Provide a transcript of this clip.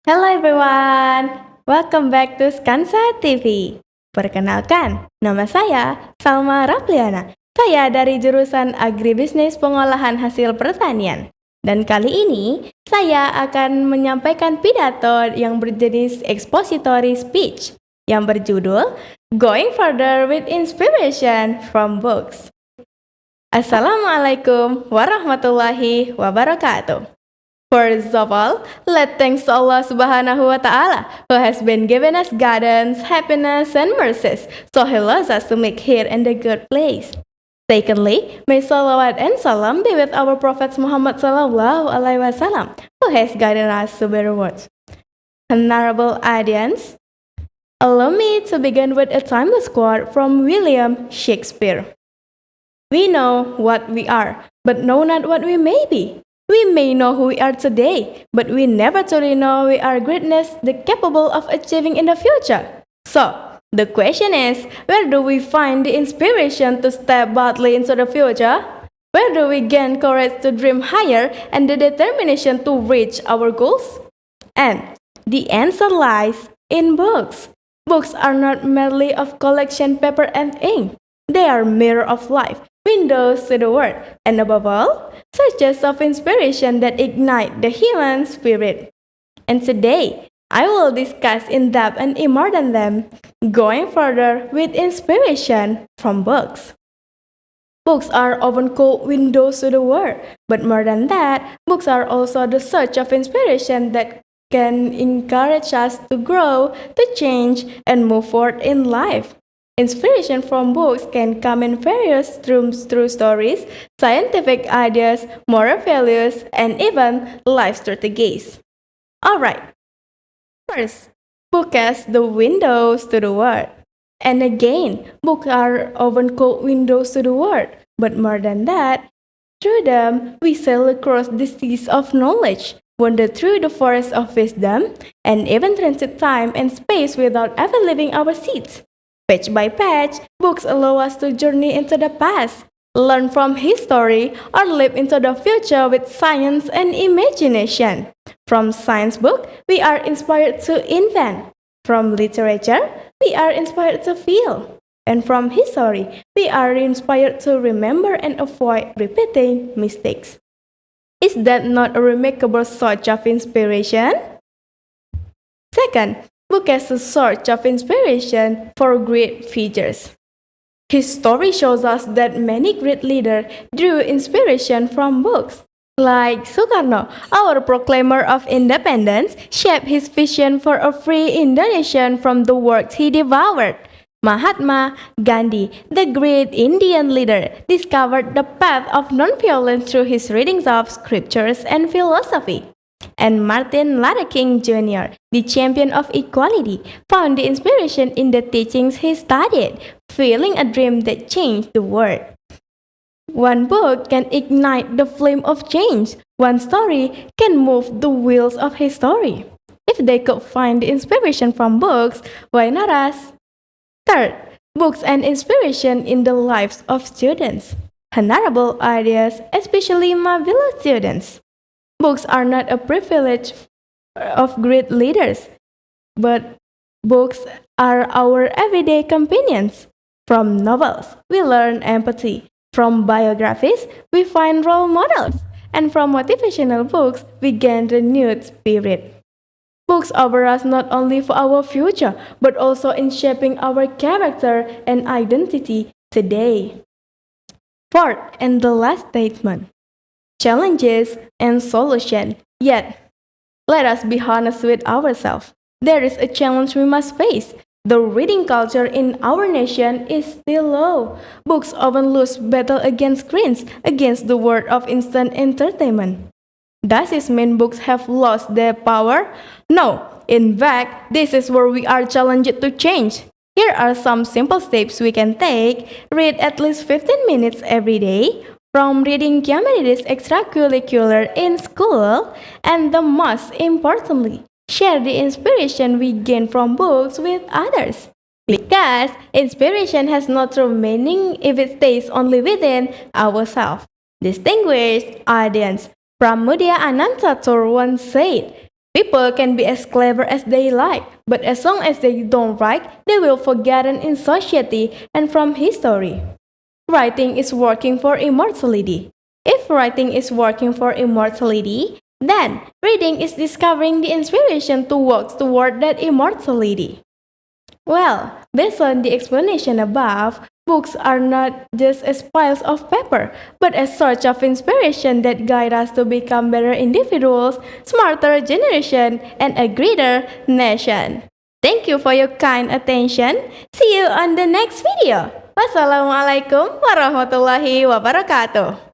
Hello everyone, welcome back to Skansa TV. Perkenalkan, nama saya Salma Rapliana. Saya dari jurusan Agribisnis Pengolahan Hasil Pertanian. Dan kali ini saya akan menyampaikan pidato yang berjenis expository speech yang berjudul Going Further with Inspiration from Books. Assalamualaikum warahmatullahi wabarakatuh. First of all, let thanks to Allah Subhanahu wa Ta'ala, who has been giving us guidance, happiness, and mercies, so He loves us to make here in the good place. Secondly, may salawat and salam be with our Prophet Muhammad Sallallahu Alaihi Wasallam, who has guided us to better words. Honorable audience, allow me to begin with a timeless quote from William Shakespeare. We know what we are, but know not what we may be. We may know who we are today, but we never truly know we are greatness the capable of achieving in the future. So, the question is, where do we find the inspiration to step boldly into the future? Where do we gain courage to dream higher and the determination to reach our goals? And the answer lies in books. Books are not merely of collection paper and ink. They are mirror of life, windows to the world, and above all, sources of inspiration that ignite the human spirit. And today, I will discuss in depth and more than them, going further with inspiration from books. Books are often called windows to the world, but more than that, books are also the source of inspiration that can encourage us to grow, to change, and move forward in life. Inspiration from books can come in various forms through stories, scientific ideas, moral values, and even life strategies. Alright, first, book as the windows to the world. And again, books are often called windows to the world, but more than that, through them we sail across the seas of knowledge, wander through the forests of wisdom, and even transit time and space without ever leaving our seats. Page by page, books allow us to journey into the past, learn from history, or live into the future with science and imagination. From science book, we are inspired to invent. From literature, we are inspired to feel. And from history, we are inspired to remember and avoid repeating mistakes. Is that not a remarkable source of inspiration? Second, book as a source of inspiration for great figures. History shows us that many great leaders drew inspiration from books. Like Sukarno, our proclaimer of independence, shaped his vision for a free Indonesia from the works he devoured. Mahatma Gandhi, the great Indian leader, discovered the path of non-violence through his readings of scriptures and philosophy. And Martin Luther King Jr., the champion of equality, found the inspiration in the teachings he studied, feeling a dream that changed the world. One book can ignite the flame of change. One story can move the wheels of history. If they could find the inspiration from books, why not us? Third, books and inspiration in the lives of students. Honorable ideas, especially my beloved students. Books are not a privilege of great leaders, but books are our everyday companions. From novels, we learn empathy. From biographies, we find role models. And from motivational books, we gain renewed spirit. Books offer us not only for our future, but also in shaping our character and identity today. Fourth and the last statement, challenges and solution. Yet, let us be honest with ourselves. There is a challenge we must face. The reading culture in our nation is still low. Books often lose battle against screens, against the world of instant entertainment. Does this mean books have lost their power? No. In fact, this is where we are challenged to change. Here are some simple steps we can take. Read at least 15 minutes every day. From reading humanities extracurricular in school, and the most importantly, share the inspiration we gain from books with others. Because inspiration has no true meaning if it stays only within ourselves. Distinguished audience, Pramudia Anantatur once said, People can be as clever as they like, but as long as they don't write, they will forgotten in society and from history. Writing is working for immortality. If writing is working for immortality, then reading is discovering the inspiration to work toward that immortality. Well, based on the explanation above, books are not just as piles of paper, but a source of inspiration that guide us to become better individuals, smarter generation, and a greater nation. Thank you for your kind attention. See you on the next video. Wassalamualaikum warahmatullahi wabarakatuh.